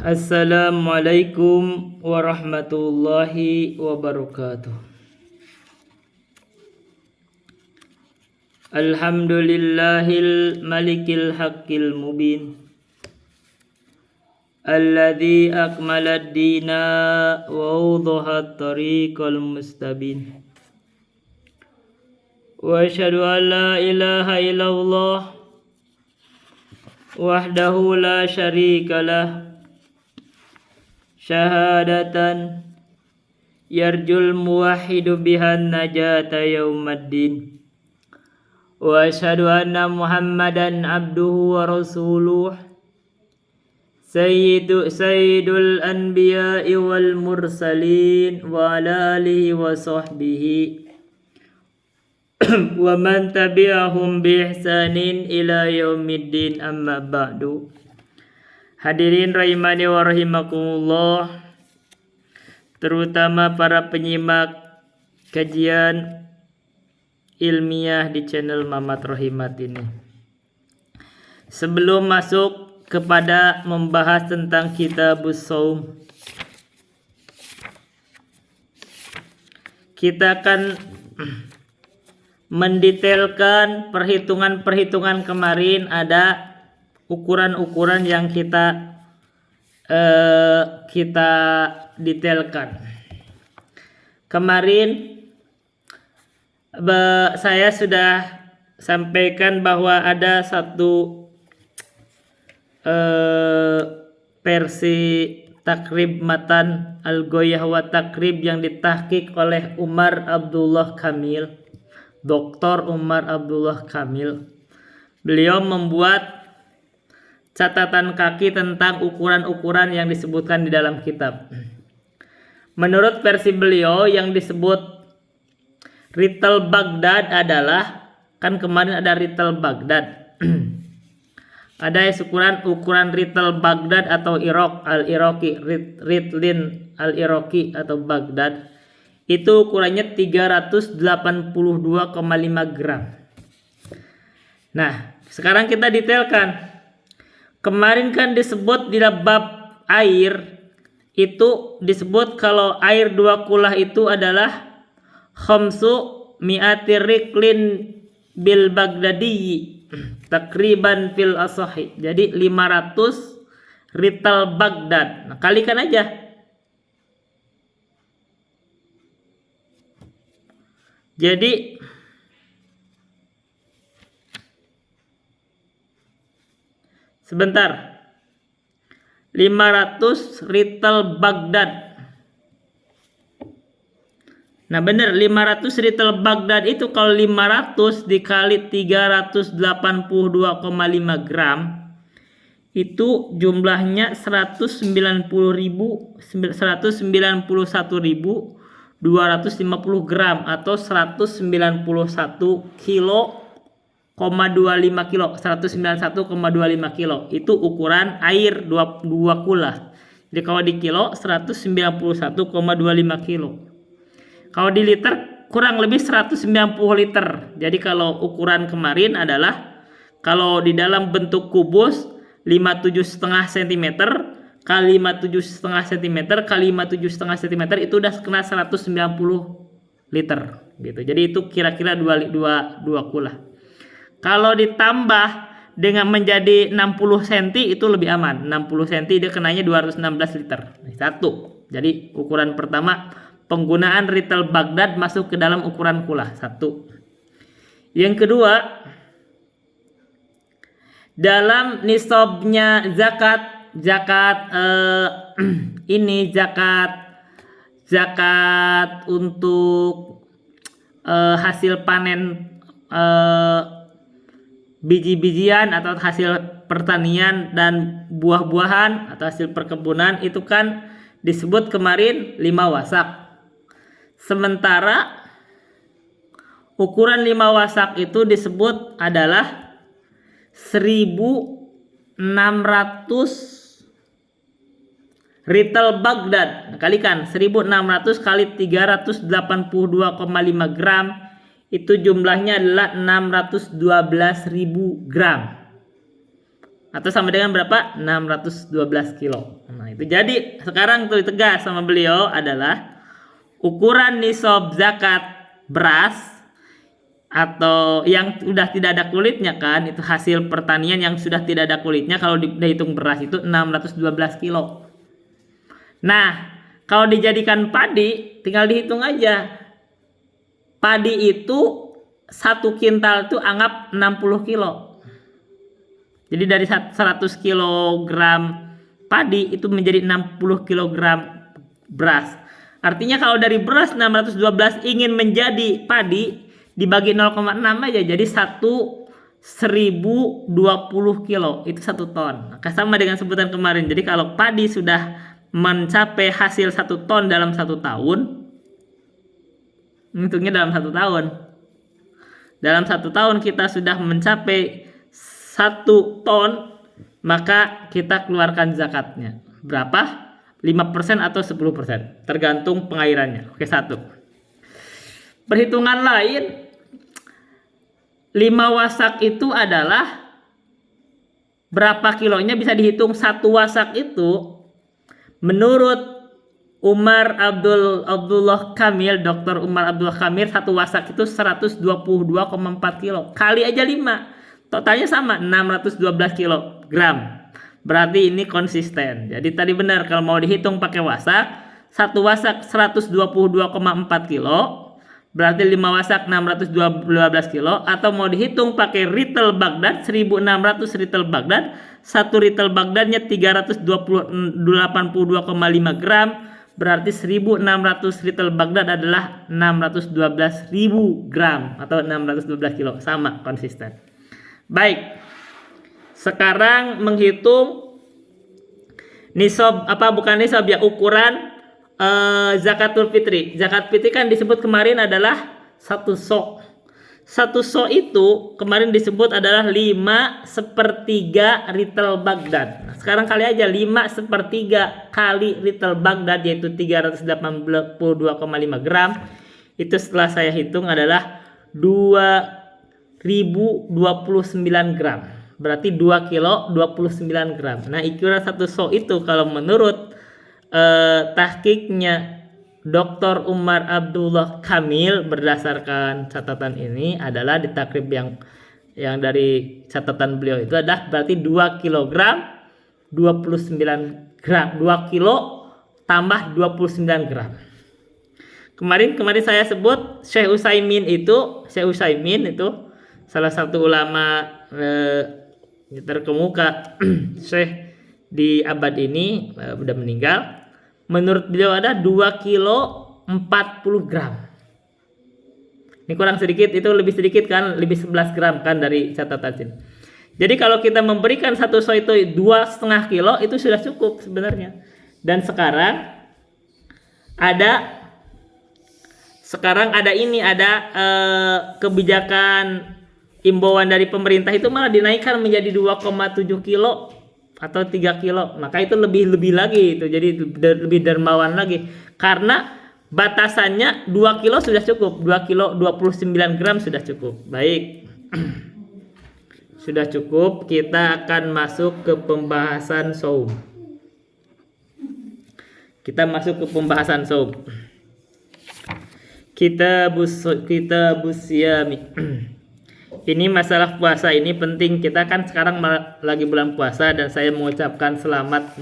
Assalamualaikum warahmatullahi wabarakatuh. Alhamdulillahil malikil haqqil mubin, alladzi akmalad dina wa awdahat tariqal mustabin. Wa asyhadu an la ilaha illallah wahdahu la syarikalah, syahadatan yarjul muwahhidu bihan najata yaumaddin. Wa asyhadu anna Muhammadan abduhu wa rasuluh, sayyidul anbiya'i wal mursalin wa ala alihi wa sahbihi wa man tabi'ahum bi ihsanin ila yaumiddin, amma ba'du. Hadirin rahimani wa rahimakumullah, terutama para penyimak kajian ilmiah di channel Mamat Rohimat ini. Sebelum masuk kepada membahas tentang Kitabus Shaum, kita akan mendetailkan perhitungan-perhitungan kemarin. Ada ukuran-ukuran yang kita detailkan. Kemarin saya sudah sampaikan bahwa ada satu versi takrib matan al-Ghoyah wa takrib yang ditahqiq oleh Umar Abdullah Kamil, Dr. Umar Abdullah Kamil. Beliau membuat catatan kaki tentang ukuran-ukuran yang disebutkan di dalam kitab. Menurut versi beliau, yang disebut Rital Baghdad adalah, kan kemarin ada Rital Baghdad. Ada ukuran Rital Baghdad atau Al-Iraqi, Ritlin Al-Iraqi atau Baghdad. Itu ukurannya 382,5 gram. Nah, sekarang kita detailkan. Kemarin kan disebut di bab air, itu disebut kalau air 2 kulah itu adalah khamsu mi'ati riklin bil Baghdadi takriban fil asahi. Jadi 500 rital Baghdad. Nah, kalikan aja. Jadi sebentar, 500 rital Baghdad. Nah benar, 500 rital Baghdad itu kalau 500 dikali 382,5 gram itu jumlahnya 191.250 gram atau 191,25 kilo. Itu ukuran air 2 kula. Jadi kalau di kilo 191,25 kilo. Kalau di liter kurang lebih 190 liter. Jadi kalau ukuran kemarin adalah kalau di dalam bentuk kubus 57,5 cm kali 57,5 cm kali 57,5 cm itu udah kena 190 liter gitu. Jadi itu kira-kira 2 kula. Kalau ditambah dengan menjadi 60 cm itu lebih aman. 60 cm dia kenanya 216 liter. Satu. Jadi ukuran pertama, penggunaan Rital Baghdad masuk ke dalam ukuran kula. Satu. Yang kedua, dalam nisabnya zakat untuk hasil panen biji-bijian atau hasil pertanian dan buah-buahan atau hasil perkebunan itu kan disebut kemarin 5 wasak. Sementara ukuran 5 wasak itu disebut adalah 1.600 Rital Baghdad. Kalikan 1.600 kali 382,5 gram itu jumlahnya adalah 612.000 gram. Atau sama dengan berapa? 612 kilo. Nah, itu jadi sekarang tuh tegas sama beliau adalah ukuran nisab zakat beras atau yang sudah tidak ada kulitnya kan, itu hasil pertanian yang sudah tidak ada kulitnya, kalau dihitung beras itu 612 kilo. Nah, kalau dijadikan padi tinggal dihitung aja. Padi itu 1 kintal itu anggap 60 kilo. Jadi dari 100 kilogram padi itu menjadi 60 kilogram beras. Artinya kalau dari beras 612 ingin menjadi padi dibagi 0,6 aja, jadi 1020 kilo itu 1 ton. Maka sama dengan sebutan kemarin. Jadi kalau padi sudah mencapai hasil 1 ton dalam 1 tahun, hitungnya dalam 1 tahun. Dalam 1 tahun kita sudah mencapai 1 ton, maka kita keluarkan zakatnya. Berapa? 5% atau 10%, tergantung pengairannya. Oke, 1. Perhitungan lain, 5 wasak itu adalah berapa kilonya bisa dihitung. 1 wasak itu menurut Abdullah Kamil, Dr. Umar Abdullah Kamil, 1 wasak itu 122,4 kilo. Kali aja 5. Totalnya sama 612 kilogram. Berarti ini konsisten. Jadi tadi benar kalau mau dihitung pakai wasak, 1 wasak 122,4 kilo. Berarti 5 wasak 612 kilo, atau mau dihitung pakai ritel Baghdad 1600 ritel Baghdad, 1 ritel Baghdadnya 382,5 gram, berarti 1600 ritel Baghdad adalah 612.000 gram atau 612 kilo, sama konsisten. Baik. Sekarang menghitung nisab, bukan nisab ya, ukuran zakatul fitri. Zakat fitri kan disebut kemarin adalah 1 so'. 1 so' itu kemarin disebut adalah 5/3 ritel Baghdad. Nah, sekarang kali aja 5/3 kali ritel Baghdad, yaitu 382,5 gram. Itu setelah saya hitung adalah 2029 gram. Berarti 2 kilo 29 gram. Nah, ukuran 1 so' itu kalau menurut tahqiqnya Dr. Umar Abdullah Kamil, berdasarkan catatan ini adalah di takrib yang dari catatan beliau itu adalah berarti 2 kilogram 29 gram, 2 kilo tambah 29 gram. Kemarin saya sebut Syekh Utsaimin itu salah satu ulama terkemuka Syekh di abad ini, sudah meninggal. Menurut beliau ada 2 kilo 40 gram. Ini kurang sedikit, itu lebih sedikit kan, lebih 11 gram kan dari catatan sini. Jadi kalau kita memberikan 1 so itu 2,5 kilo itu sudah cukup sebenarnya. Dan sekarang ada kebijakan imbauan dari pemerintah itu malah dinaikkan menjadi 2,7 kilo atau 3 kilo. Maka itu lebih lagi itu. Jadi lebih dermawan lagi. Karena batasannya 2 kilo sudah cukup. 2 kilo 29 gram sudah cukup. Baik. Sudah cukup. Kita akan masuk ke pembahasan shaum. Kitabus Syami. Ini masalah puasa ini penting. Kita kan sekarang lagi bulan puasa, dan saya mengucapkan selamat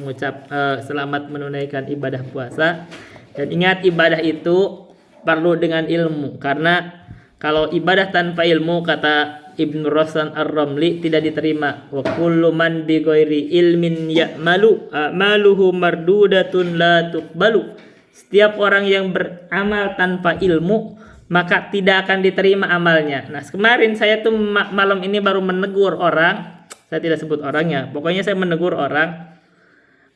menunaikan ibadah puasa. Dan ingat, ibadah itu perlu dengan ilmu, karena kalau ibadah tanpa ilmu, kata Ibnu Rosan Ar-Ramli, tidak diterima. Wa kullu man bi ghairi ilmin ya'malu a'maluhu mardudatun la tuqbalu. Setiap orang yang beramal tanpa ilmu, maka tidak akan diterima amalnya. Nah, kemarin saya tuh malam ini baru menegur orang. Saya tidak sebut orangnya. Pokoknya saya menegur orang.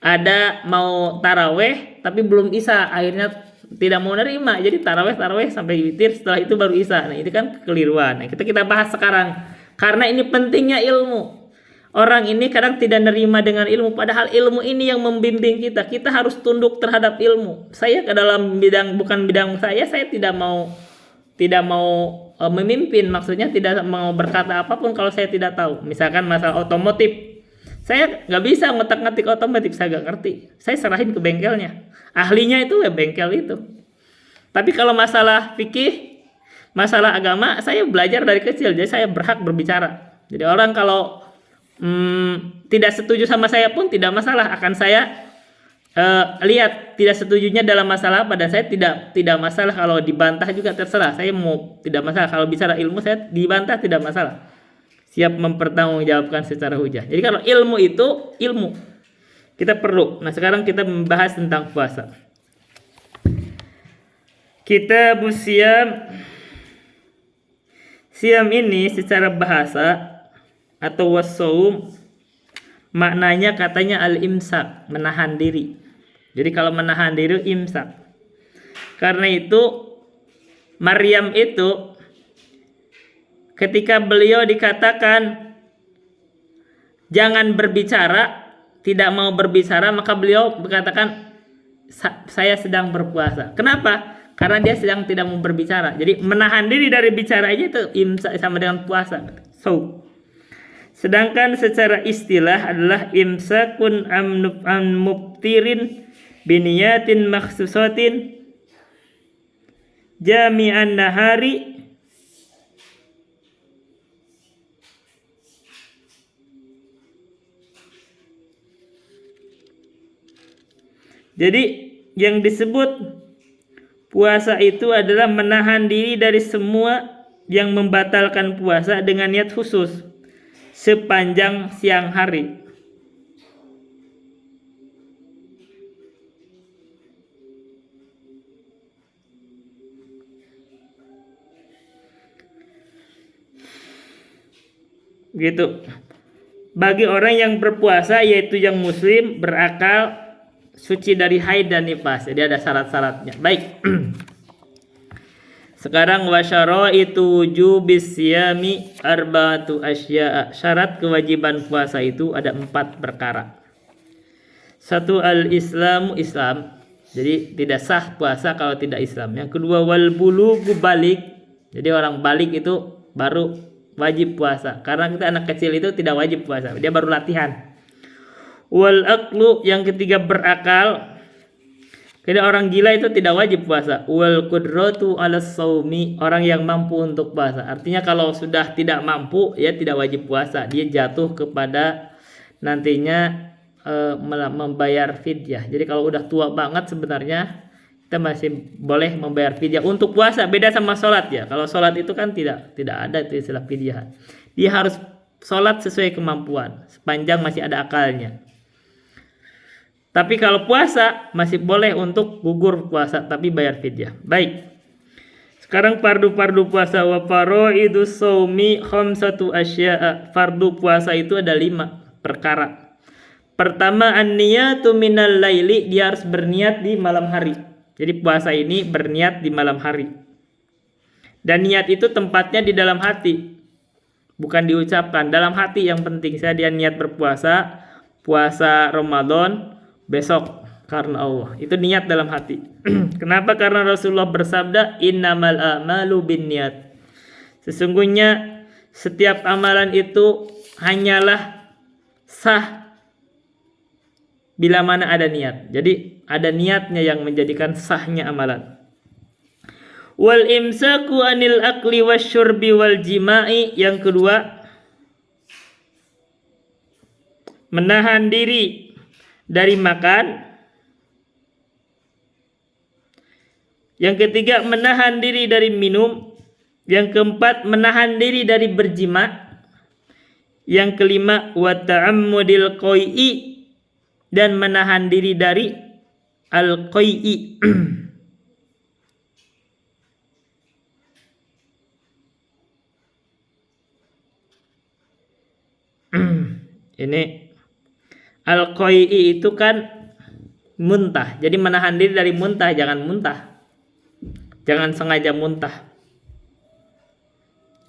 Ada mau taraweh tapi belum isya. Akhirnya tidak mau nerima. Jadi taraweh sampai witir, setelah itu baru isya. Nah, itu kan kekeliruan. Nah, kita bahas sekarang. Karena ini pentingnya ilmu. Orang ini kadang tidak nerima dengan ilmu, padahal ilmu ini yang membimbing kita. Kita harus tunduk terhadap ilmu. Saya ke dalam bukan bidang saya tidak mau memimpin, maksudnya tidak mau berkata apapun kalau saya tidak tahu. Misalkan masalah otomotif, Saya nggak bisa ngotak-ngatik otomotif, saya nggak ngerti. Saya serahin ke bengkelnya. Ahlinya itu ya bengkel itu. Tapi kalau masalah fikih, masalah agama, saya belajar dari kecil, jadi saya berhak berbicara. Jadi orang kalau tidak setuju sama saya pun tidak masalah, akan saya lihat tidak setujunya dalam masalah apa, dan saya tidak masalah kalau dibantah juga, terserah. Saya mau tidak masalah kalau bicara ilmu, saya dibantah tidak masalah. Siap mempertanggungjawabkan secara hujah. Jadi kalau ilmu itu ilmu kita perlu. Nah, sekarang kita membahas tentang puasa. Kita Siam. Siam ini secara bahasa atau wassaum maknanya katanya al-imsak, menahan diri. Jadi kalau menahan diri imsak. Karena itu Maryam itu ketika beliau dikatakan jangan berbicara, tidak mau berbicara, maka beliau berkatakan saya sedang berpuasa. Kenapa? Karena dia sedang tidak mau berbicara. Jadi menahan diri dari bicara aja itu imsak sama dengan puasa. Sedangkan secara istilah adalah imsakun an mubtirin biniyatin makhsusatin jami'an nahari Jadi yang disebut puasa itu adalah menahan diri dari semua yang membatalkan puasa dengan niat khusus sepanjang siang hari. Gitu. Bagi orang yang berpuasa, yaitu yang muslim, berakal, suci dari haid dan nifas. Jadi ada syarat-syaratnya. Baik. Sekarang wasyaraitu wujubis siyami arba'atu asya'a. Syarat kewajiban puasa itu ada 4 perkara. 1, al-islamu, Islam. Jadi tidak sah puasa kalau tidak Islam. Yang kedua, wal bulughu balik. Jadi orang balik itu baru wajib puasa. Karena kita anak kecil itu tidak wajib puasa, dia baru latihan. Wal aqlu, yang ketiga berakal. Jadi orang gila itu tidak wajib puasa. Wal qudratu 'ala shaumi, orang yang mampu untuk puasa. Artinya kalau sudah tidak mampu, ya tidak wajib puasa. Dia jatuh kepada nantinya membayar fidyah. Jadi kalau udah tua banget sebenarnya kita masih boleh membayar fidyah untuk puasa. Beda sama sholat ya. Kalau sholat itu kan tidak ada itu istilah fidyah. Dia harus sholat sesuai kemampuan sepanjang masih ada akalnya. Tapi kalau puasa masih boleh untuk gugur puasa tapi bayar fidyah. Baik. Sekarang fardu puasa. Wa faraidus shaumi khamsatu asya'a. Fardu puasa itu ada 5 perkara. Pertama, an-niyatu minal laili, dia harus berniat di malam hari. Jadi puasa ini berniat di malam hari. Dan niat itu tempatnya di dalam hati, bukan diucapkan. Dalam hati yang penting. Saya dia niat berpuasa, puasa Ramadan besok karena Allah. Itu niat dalam hati. Kenapa? Karena Rasulullah bersabda, innamal a'malu binniyat. Sesungguhnya setiap amalan itu hanyalah sah bila mana ada niat. Jadi ada niatnya yang menjadikan sahnya amalan. Wal imsaku anil akli wasyurbi wal jima'i. Yang kedua, menahan diri dari makan. Yang ketiga, menahan diri dari minum. Yang keempat, menahan diri dari berjima. Yang kelima, wa ta'ammudil qai'i, dan menahan diri dari al-qai'i. Ini al-qai'i itu kan muntah. Jadi menahan diri dari muntah, jangan muntah. Jangan sengaja muntah.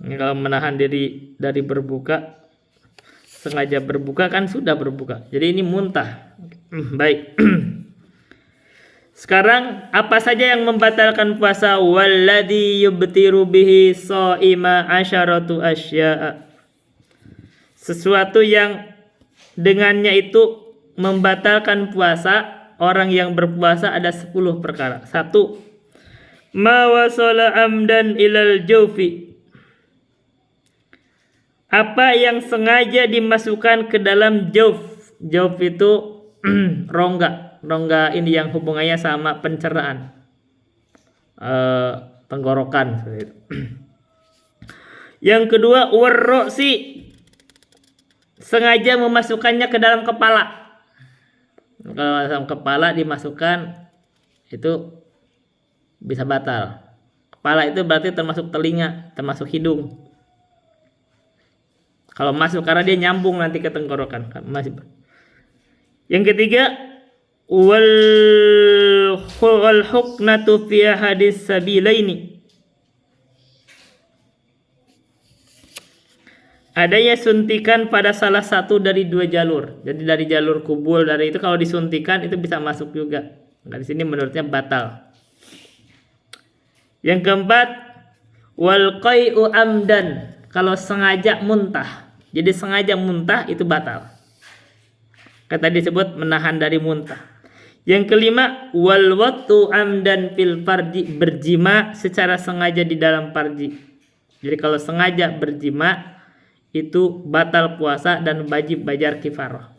Ini kalau menahan diri dari berbuka, sengaja berbuka kan sudah berbuka. Jadi ini muntah. Baik. Sekarang apa saja yang membatalkan puasa? Walladzi yubtiru bihi shaima asyaratu asya'a. Sesuatu yang dengannya itu membatalkan puasa orang yang berpuasa ada 10 perkara. 1. Ma wasala amdan ilal jawfi. Apa yang sengaja dimasukkan ke dalam jauf. Jauf itu rongga. Rongga ini yang hubungannya sama pencernaan. Tenggorokan. Yang kedua, warroksi. Sengaja memasukkannya ke dalam kepala. Kalau dalam kepala dimasukkan itu bisa batal. Kepala itu berarti termasuk telinga, termasuk hidung. Kalau masuk karena dia nyambung nanti ke tenggorokan. Masih. Yang ketiga, wal huknatu fi hadis sabilaini. Adanya suntikan pada salah satu dari 2 jalur. Jadi dari jalur kubul dari itu kalau disuntikan itu bisa masuk juga. Nah, di sini menurutnya batal. Yang keempat, wal qai'u amdan. Kalau sengaja muntah. Jadi sengaja muntah itu batal. Kata disebut menahan dari muntah. Yang kelima, wal wattu amdan fil farji. Berjima secara sengaja di dalam farji. Jadi kalau sengaja berjima itu batal puasa dan wajib bayar kifarah.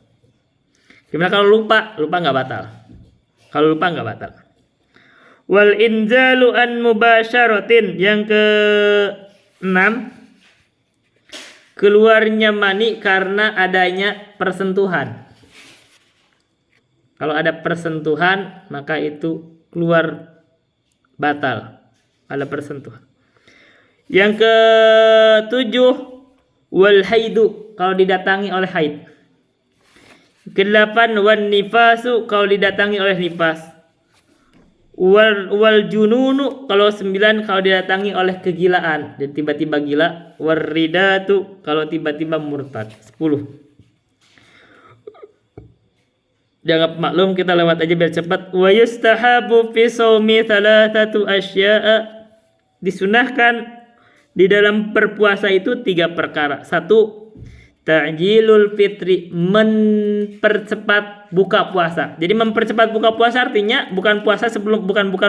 Gimana kalau lupa? Lupa nggak batal. Kalau lupa nggak batal. Wal inzalu an mubasyaratin. Yang ke-6, keluarnya mani karena adanya persentuhan. Kalau ada persentuhan maka itu keluar batal. Ada persentuhan. Yang ke-7, wal haidu, kalau didatangi oleh haid. Ke-8, wan nifasu, kalau didatangi oleh nifas. Wal jununu, kalau 9 kalau didatangi oleh kegilaan, jadi tiba-tiba gila. War ridatu, kalau tiba-tiba murtad. 10. Jangan maklum, kita lewat aja biar cepat. Wa yustahabu fi shaumi thalathatu asya'a. Disunahkan di dalam berpuasa itu 3 perkara. 1. Ta'jilul fitri, mempercepat buka puasa. Jadi mempercepat buka puasa artinya bukan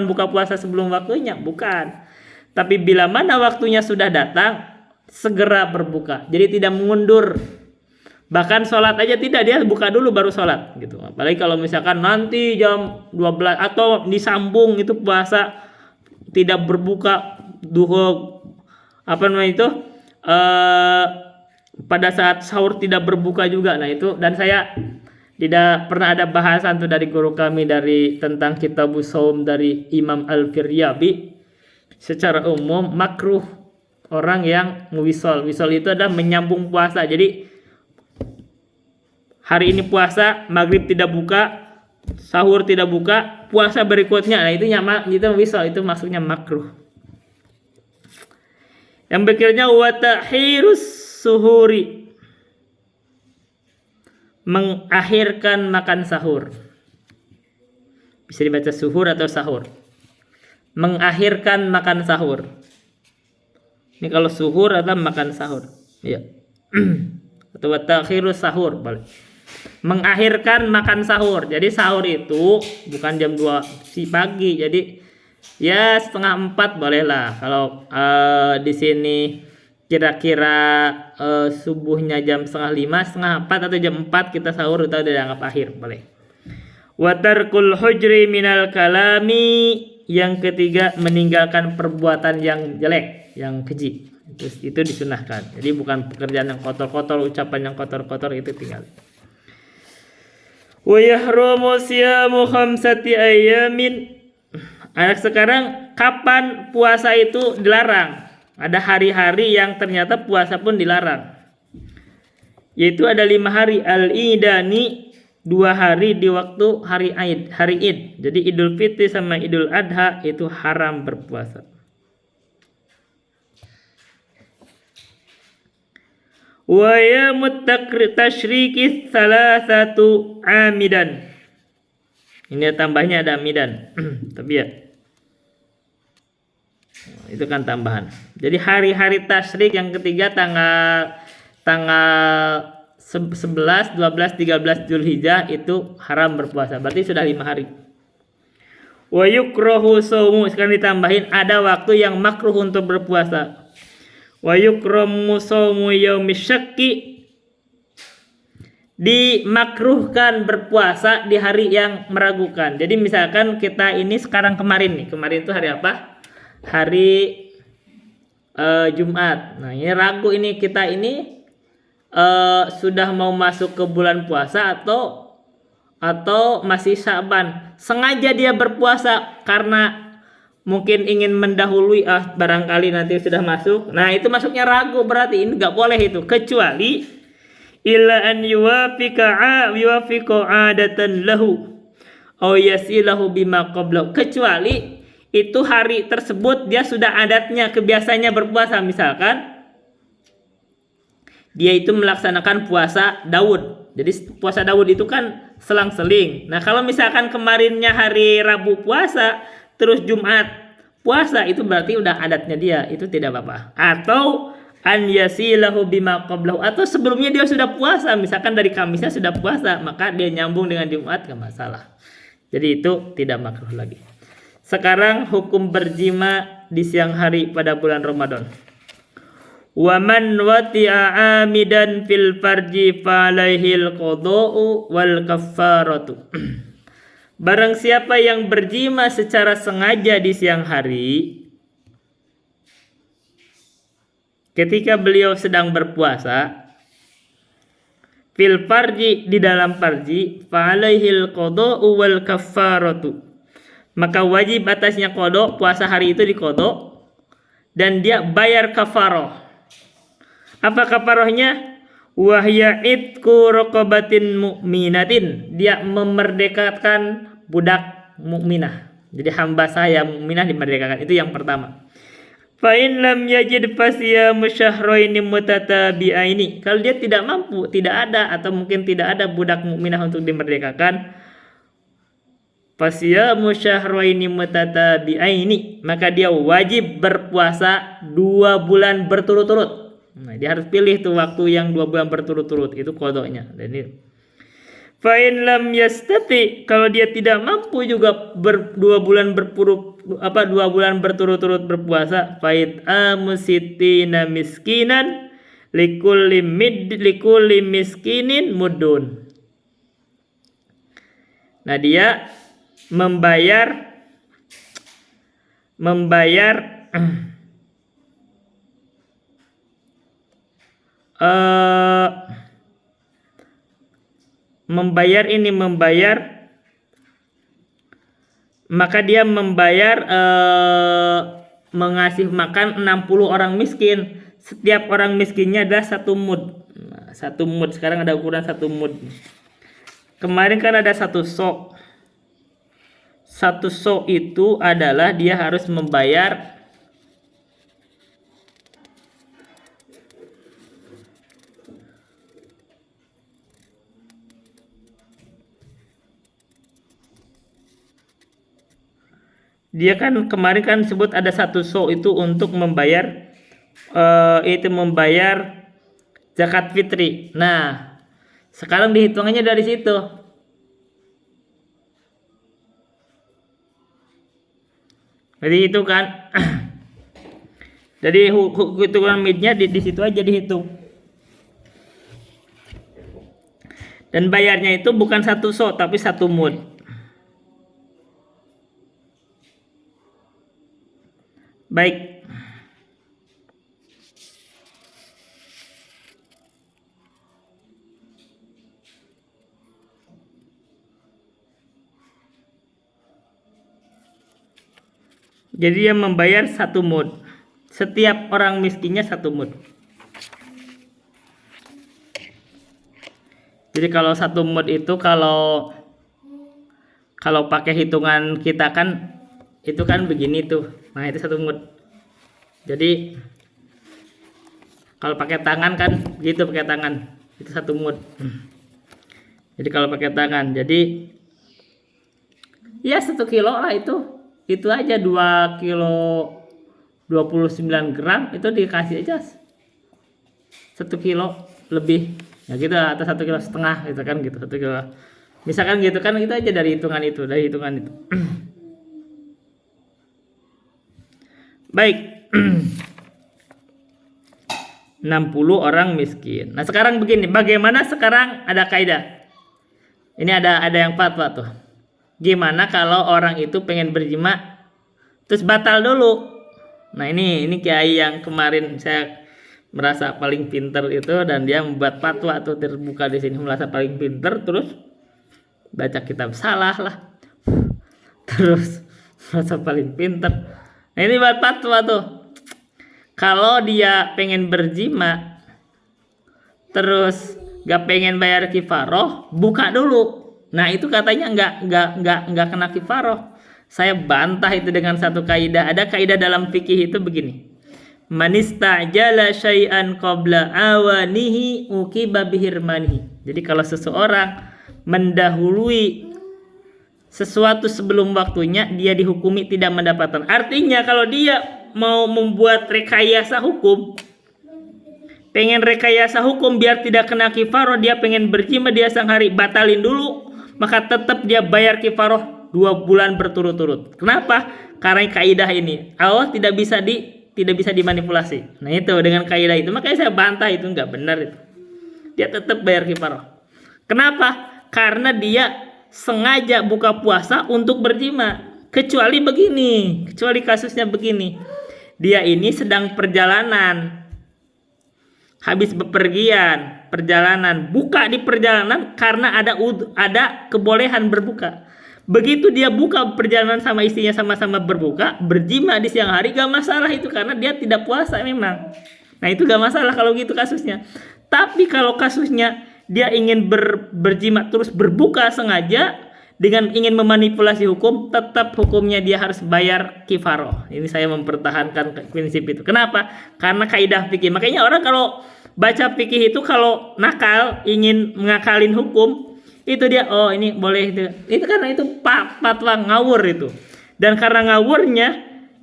buka puasa sebelum waktunya, bukan. Tapi bila mana waktunya sudah datang, segera berbuka. Jadi tidak mengundur. Bahkan sholat aja tidak, dia buka dulu baru sholat gitu. Apalagi kalau misalkan nanti jam 12 atau disambung itu puasa tidak berbuka duhur pada saat sahur tidak berbuka juga. Nah itu, dan saya tidak pernah ada bahasan tuh dari guru kami dari tentang Kitabus Shaum dari Imam Al-Firyabi. Secara umum makruh orang yang wisol. Wisol itu adalah menyambung puasa. Jadi hari ini puasa, maghrib tidak buka, sahur tidak buka, puasa berikutnya. Nah itu wisol, itu masuknya makruh. Yang berikutnya wa tahirus suhuri, mengakhirkan makan sahur. Bisa dibaca suhur atau sahur. Mengakhirkan makan sahur. Ini kalau suhur adalah makan sahur. Ya. Atau wa takhirus sahur boleh. Mengakhirkan makan sahur. Jadi sahur itu bukan jam 2 pagi. Jadi ya 3:30 boleh lah. Kalau di sini kira-kira subuhnya jam 3:30, 3:30 atau jam 4 kita sahur, itu udah dianggap akhir, boleh. Wa tarkul hujri minal kalami, yang ketiga meninggalkan perbuatan yang jelek, yang keji. Itu disunahkan. Jadi bukan pekerjaan yang kotor-kotor, ucapan yang kotor-kotor, itu tinggal. Wa yahrumu siyamu khamsati ayyamin. Anak sekarang kapan puasa itu dilarang? Ada hari-hari yang ternyata puasa pun dilarang. Yaitu ada 5 hari. Al-idani, 2 hari di waktu hari Id. Jadi Idul Fitri sama Idul Adha itu haram berpuasa. Wa yamut tasyriki salasatu amidan. Ini tambahnya ada amidan. Tapi ya, itu kan tambahan. Jadi hari-hari tasyrik yang ketiga tanggal 1 11, 12, 13 Zulhijjah itu haram berpuasa. Berarti sudah 5 hari. Wa yukrahu shaumu, sekarang ditambahin ada waktu yang makruh untuk berpuasa. Wa yukramu shaumu yaumish syakki, dimakruhkan berpuasa di hari yang meragukan. Jadi misalkan kita ini sekarang kemarin nih. Kemarin itu hari apa? Hari Jumat. Nah, ini ragu ini kita ini sudah mau masuk ke bulan puasa atau masih Syaban. Sengaja dia berpuasa karena mungkin ingin mendahului, barangkali nanti sudah masuk. Nah, itu masuknya ragu, berarti ini nggak boleh itu, kecuali illa an yuwafiqa adatan lahu aw yasilahu bima qablahu, kecuali itu hari tersebut dia sudah adatnya, kebiasaannya berpuasa. Misalkan dia itu melaksanakan puasa Daud. Jadi puasa Daud itu kan selang-seling. Nah, kalau misalkan kemarinnya hari Rabu puasa, terus Jumat puasa, itu berarti udah adatnya dia, itu tidak apa-apa. Atau an yasilahu bima qablahu, atau sebelumnya dia sudah puasa, misalkan dari Kamisnya sudah puasa, maka dia nyambung dengan Jumat, gak masalah. Jadi itu tidak makruh lagi. Sekarang hukum berjima di siang hari pada bulan Ramadan. Wa man wati'a amidan fil farji falaihil qada'u wal kaffaratu. Barang siapa yang berjima secara sengaja di siang hari ketika beliau sedang berpuasa, fil farji, di dalam farji, falaihil qada'u wal kaffaratu, maka wajib atasnya qada, puasa hari itu diqada, dan dia bayar kafaroh. Apa kafarohnya? Wahya itku raqabatin mu'minatin, dia memerdekakan budak mukminah. Jadi hamba saya mukminah dimerdekakan, itu yang pertama. Fa in lam yajid fasiyamu syahraini mutatabi'aini, kalau dia tidak mampu, tidak ada, atau mungkin tidak ada budak mukminah untuk dimerdekakan, fasiyamu syahraini mutatabi'aini, maka dia wajib berpuasa 2 bulan berturut-turut. Nah, dia harus pilih tuh waktu yang 2 bulan berturut-turut, itu kodoknya. Dan ini fa in lam yastati, kalau dia tidak mampu juga 2 bulan 2 bulan berturut-turut berpuasa, fa'id amusitina miskinan likulli miskinin mudun. Nah, dia membayar maka dia membayar mengasih makan 60 orang miskin. Setiap orang miskinnya adalah 1 mud. Nah, 1 mud sekarang ada ukuran 1 mud. Kemarin kan ada 1 sok. 1 sok itu adalah dia harus membayar dia kan kemarin kan sebut ada 1 sok itu untuk membayar zakat fitri. Nah, sekarang dihitungannya dari situ. Jadi itu kan jadi hitungan midnya di situ aja dihitung. Dan bayarnya itu bukan 1 sok tapi 1 mud. Baik. Jadi dia membayar 1 mud. Setiap orang miskinnya 1 mud. Jadi kalau 1 mud itu kalau pakai hitungan kita kan itu kan begini tuh. Nah, itu 1 mud. Jadi kalau pakai tangan kan gitu, pakai tangan itu 1 mud. Jadi kalau pakai tangan, jadi ya 1 kilo lah itu aja 2 kilo 29 gram itu dikasih aja 1 kilo lebih Ya gitu atau 1,5 kilo gitu kan gitu 1 kilo. Misalkan gitu kan kita aja dari hitungan itu. Baik. 60 orang miskin. Nah, sekarang begini, bagaimana sekarang ada kaidah. Ini ada yang fatwa tuh. Gimana kalau orang itu pengen berjima terus batal dulu? Nah, ini kiai yang kemarin saya merasa paling pinter itu, dan dia membuat fatwa tuh terbuka di sini, merasa paling pinter terus baca kitab salah lah. Terus merasa paling pinter. Nah, ini buat fatwa tuh. Kalau dia pengen berjima terus gak pengen bayar kifaroh, buka dulu. Nah, itu katanya nggak kena kifaroh. Saya bantah itu dengan satu kaidah. Ada kaidah dalam fikih itu begini. Manistajala syai'an qabla awanihi uqiba bihirmanihi. Jadi kalau seseorang mendahului sesuatu sebelum waktunya, dia dihukumi tidak mendapatkan. Artinya kalau dia mau membuat rekayasa hukum, pengen rekayasa hukum biar tidak kena kifaroh, dia pengen berjima dia sang hari, batalin dulu, maka tetap dia bayar kifaroh 2 bulan berturut-turut. Kenapa? Karena kaidah ini Allah tidak bisa dimanipulasi. Nah, itu dengan kaidah itu makanya saya bantah itu nggak benar itu. Dia tetap bayar kifaroh. Kenapa? Karena dia sengaja buka puasa untuk berjima. Kecuali kasusnya begini. Dia ini sedang perjalanan, habis bepergian, perjalanan, buka di perjalanan karena ada kebolehan berbuka. Begitu dia buka perjalanan sama istrinya sama-sama berbuka, berjima di siang hari, gak masalah itu karena dia tidak puasa memang. Nah, itu gak masalah kalau gitu kasusnya. Tapi kalau kasusnya dia ingin berjima terus berbuka sengaja dengan ingin memanipulasi hukum, tetap hukumnya dia harus bayar kifaroh. Ini saya mempertahankan prinsip itu. Kenapa? Karena kaidah fikih. Makanya orang kalau baca fikih itu kalau nakal, ingin mengakalin hukum, itu dia ini boleh itu karena itu fatwa ngawur itu. Dan karena ngawurnya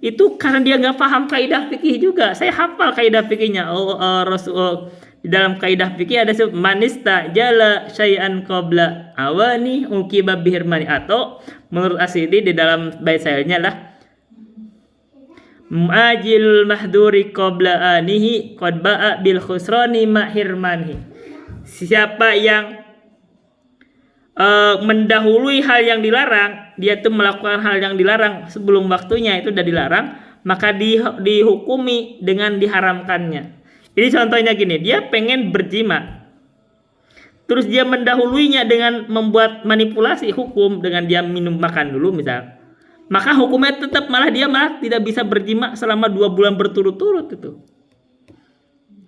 itu karena dia nggak paham kaidah fikih juga. Saya hafal kaidah fikihnya. Di dalam kaidah fikih ada manista jala syai'an qabla awani uqiba bihirmani, atau menurut Asyidi di dalam bait syairnya lah muajil mahduri qabla anihi qad ba'a bil khusrani mahirmani. Siapa yang mendahului hal yang dilarang, dia tuh melakukan hal yang dilarang sebelum waktunya, itu udah dilarang, maka dihukumi dengan diharamkannya. Ini contohnya gini, dia pengen berjima, terus dia mendahuluinya dengan membuat manipulasi hukum dengan dia minum makan dulu misal, maka hukumnya tetap dia malah tidak bisa berjima selama 2 bulan berturut-turut itu,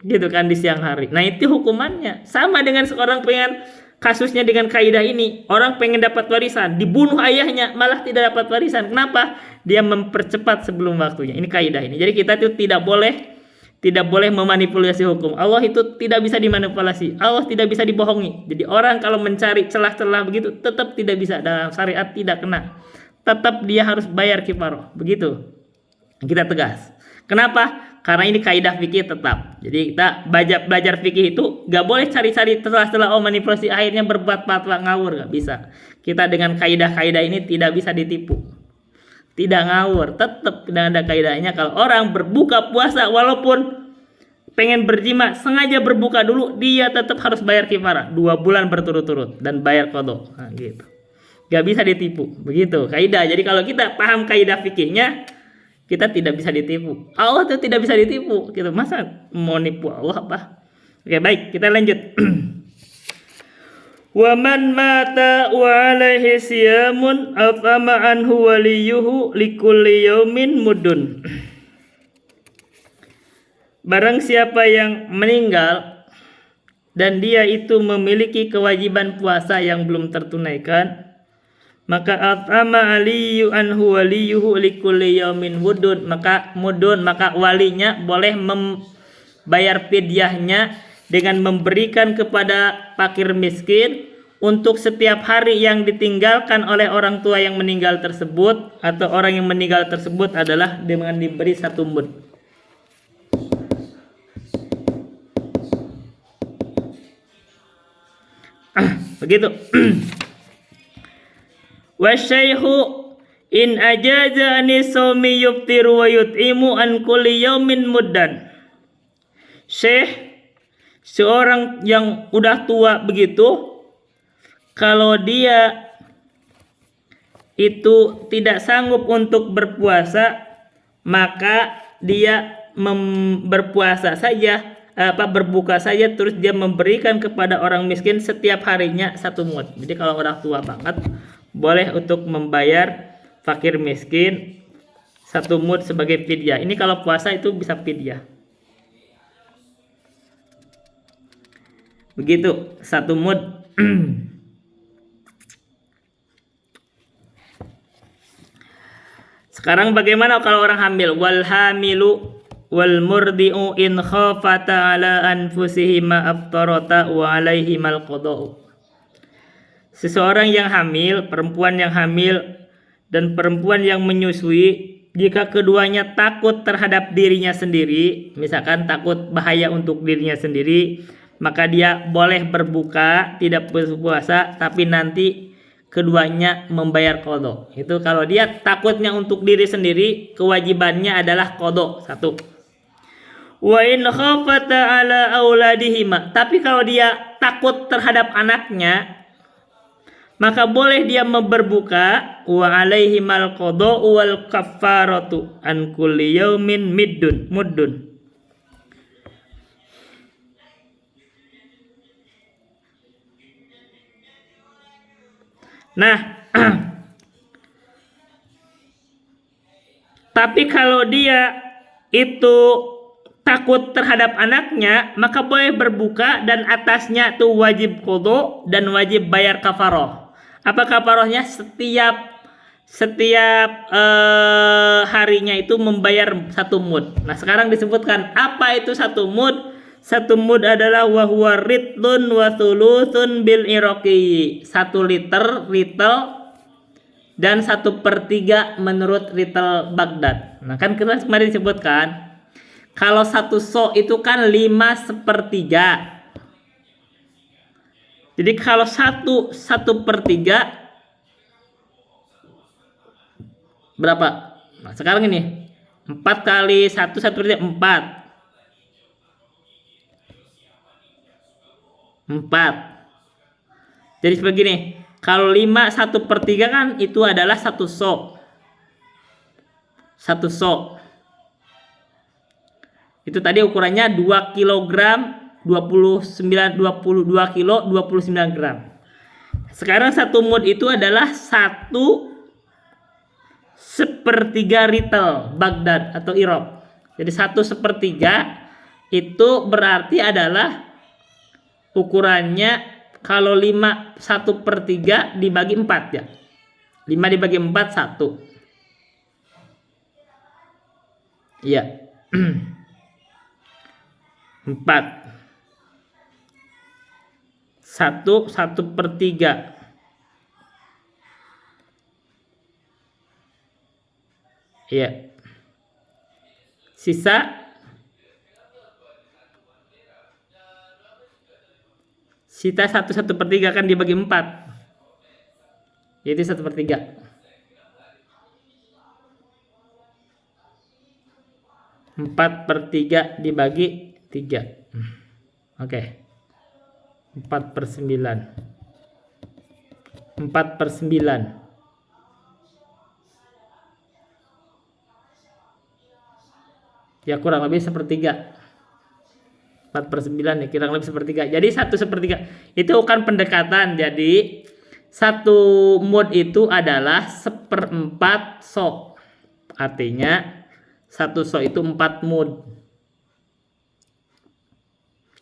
gitu kan, di siang hari. Nah, itu hukumannya sama dengan seorang pengen kasusnya dengan kaidah ini, orang pengen dapat warisan, dibunuh ayahnya malah tidak dapat warisan. Kenapa? Dia mempercepat sebelum waktunya. Ini kaidah ini. Jadi kita itu tidak boleh memanipulasi hukum. Allah itu tidak bisa dimanipulasi. Allah tidak bisa dibohongi. Jadi orang kalau mencari celah-celah begitu tetap tidak bisa, dalam syariat tidak kena. Tetap dia harus bayar kifaroh. Begitu. Kita tegas. Kenapa? Karena ini kaidah fikih tetap. Jadi kita belajar fikih itu gak boleh cari-cari celah-celah manipulasi akhirnya berbuat fatwa ngawur, gak bisa. Kita dengan kaidah-kaidah ini tidak bisa ditipu. Tidak ngawur, tetap dengan ada kaidahnya. Kalau orang berbuka puasa walaupun pengen berjima, sengaja berbuka dulu, dia tetap harus bayar kifarah 2 bulan berturut-turut dan bayar qadha. Nah, gitu. Gak bisa ditipu. Begitu kaidah. Jadi kalau kita paham kaidah fikihnya, kita tidak bisa ditipu. Allah itu tidak bisa ditipu. Gitu. Masa mau nipu Allah apa? Oke, baik, kita lanjut. Wa man mata wa alaihi siyamun atama anhu waliyuhu likulli yaumin mudun. Barang siapa yang meninggal dan dia itu memiliki kewajiban puasa yang belum tertunaikan, maka atama aliyu anhu waliyuhu likulli yaumin mudun, maka walinya boleh membayar fidyahnya dengan memberikan kepada fakir miskin untuk setiap hari yang ditinggalkan oleh orang tua yang meninggal tersebut, atau orang yang meninggal tersebut adalah dengan diberi 1 mud. Begitu. Wasyaihu in ajaza anisawmi yuftiru wa yut'imu an kulli yaumin muddan. Syekh, seorang yang udah tua begitu, kalau dia itu tidak sanggup untuk berpuasa, maka dia berpuasa saja, berbuka saja, terus dia memberikan kepada orang miskin setiap harinya 1 mud. Jadi kalau orang tua banget boleh untuk membayar fakir miskin 1 mud sebagai fidyah. Ini kalau puasa itu bisa fidyah. Begitu 1 mud. Sekarang bagaimana kalau orang hamil? Wal hamilu wal murdi'u in khafata ala anfusihima aftarata wa alaihimal qada'u. Seseorang yang hamil, perempuan yang hamil dan perempuan yang menyusui, jika keduanya takut terhadap dirinya sendiri, misalkan takut bahaya untuk dirinya sendiri, maka dia boleh berbuka, tidak berpuasa, tapi nanti keduanya membayar qadha. Itu kalau dia takutnya untuk diri sendiri, kewajibannya adalah qadha 1. Wa in khafata ala auladihima, tapi kalau dia takut terhadap anaknya, maka boleh dia berbuka. Wa alaihimal qadha wal kaffaratu an kulli yaumin muddun. Nah, tapi kalau dia itu takut terhadap anaknya, maka boleh berbuka dan atasnya tuh wajib qadha dan wajib bayar kafaroh. Apa kafarohnya? Setiap harinya itu membayar 1 mud. Nah, sekarang disebutkan apa itu 1 mud. 1 mud adalah wahwa ritlun wa thuluthun bil iraqi. 1 liter ritel dan 1/3 menurut ritel Baghdad. Nah, kan kemarin disebutkan kalau 1 so itu kan 5/3. Jadi kalau 1/3 berapa? Nah, sekarang ini 4 kali 1 1/3 4. 4. Jadi begini, kalau 5 1/3 kan itu adalah 1 so. 1 so. Itu tadi ukurannya 2 kg 22 kilo 29 gram. Sekarang 1 mud itu adalah 1/3 ritel Baghdad atau Irak. Jadi 1/3 itu berarti adalah ukurannya kalau 5 1/3 dibagi 4 ya. 5 dibagi 4 1. Iya. 4. 1/3. Iya. Sisa 1/3 kan dibagi 4. Jadi 1/3. 4/3 dibagi 3. Oke. 4/9. 4/9. Ya kurang lebih 1/3. 4/9 ya, kurang lebih 1/3. Jadi 1/3 itu kan pendekatan. Jadi 1 mud itu adalah 1/4 so. Artinya 1 so itu 4 mud.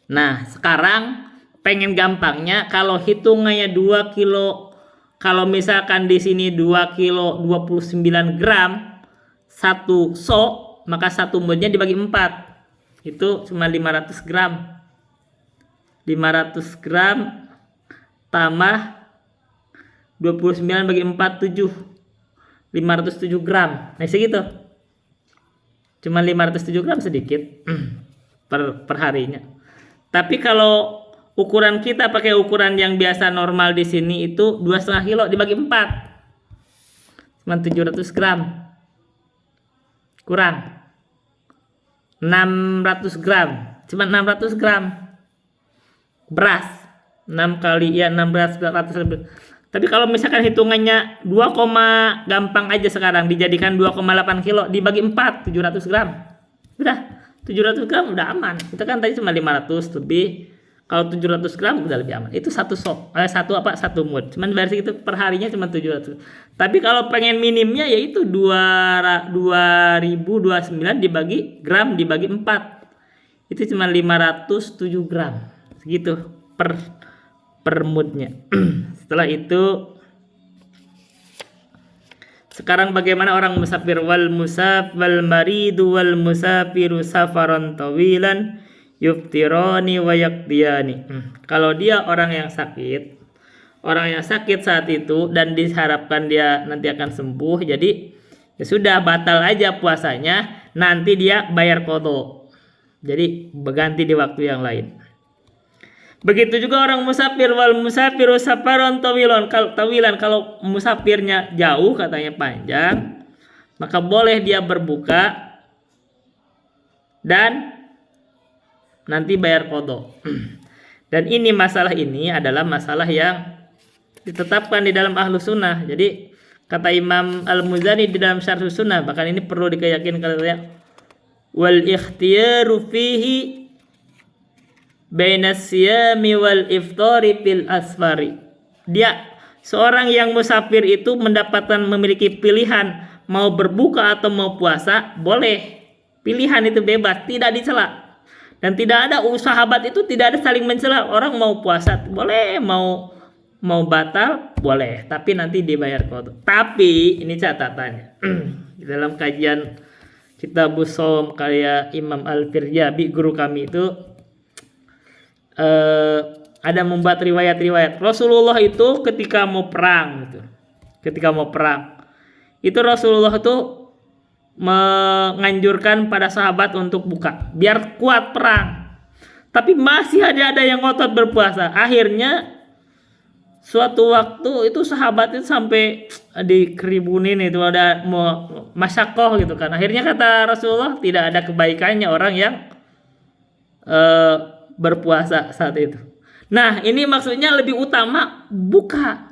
Nah, sekarang pengen gampangnya kalau hitungannya 2 kilo, kalau misalkan di sini 2 kilo 29 gram 1 so, maka 1 mudnya dibagi 4. Itu cuma 500 gram. 500 gram tambah 29 bagi 4 7. 507 gram. Nah, segitu. Cuma 507 gram sedikit per harinya. Tapi kalau ukuran kita pakai ukuran yang biasa normal di sini itu 2,5 kilo dibagi 4 cuma 700 gram kurang 600 gram cuma 600 gram beras 6 kali ya 16 ratus. Tapi kalau misalkan hitungannya 2, gampang aja sekarang dijadikan 2,8 kilo dibagi 4 700 gram udah 700 gram udah aman. Kita kan tadi cuma 500 lebih, kalau 700 gram udah lebih aman. Itu satu satu mood. Cuman versi itu perharinya cuma 700. Tapi kalau pengen minimnya yaitu 2029 dibagi gram dibagi 4. Itu cuma 507 gram. Segitu per moodnya. Setelah itu sekarang bagaimana orang musafir wal maridu wal musafiru safaran tawilan yuftirani wa yaqdiyani. Kalau dia orang yang sakit saat itu dan diharapkan dia nanti akan sembuh, jadi ya sudah batal aja puasanya, nanti dia bayar qadha. Jadi berganti di waktu yang lain. Begitu juga orang musafir wal musafiru safaran tawilan kalau musafirnya jauh katanya panjang, maka boleh dia berbuka dan nanti bayar qadha. Dan masalah ini adalah masalah yang ditetapkan di dalam ahlu sunnah. Jadi kata Imam Al-Muzani di dalam Syarh Sunnah, bahkan ini perlu dikeyakinkan katanya wal ikhtiyaru fihi bainas siyami wal iftari fil asfari. Dia seorang yang musafir itu memiliki pilihan mau berbuka atau mau puasa, boleh. Pilihan itu bebas, tidak dicela. Dan tidak ada sahabat itu tidak ada saling mencela. Orang mau puasa boleh, mau batal boleh, tapi nanti dibayar qadha. Tapi ini catatannya. Dalam kajian Kitabus Shaum karya Imam Al-Firyabi guru kami itu ada membuat riwayat-riwayat Rasulullah itu ketika mau perang itu Rasulullah itu menganjurkan pada sahabat untuk buka biar kuat perang, tapi masih ada yang ngotot berpuasa. Akhirnya suatu waktu itu sahabat itu sampai dikeribunin, itu ada mau masyakoh gitu kan. Akhirnya kata Rasulullah tidak ada kebaikannya orang yang berpuasa saat itu. Nah, ini maksudnya lebih utama buka.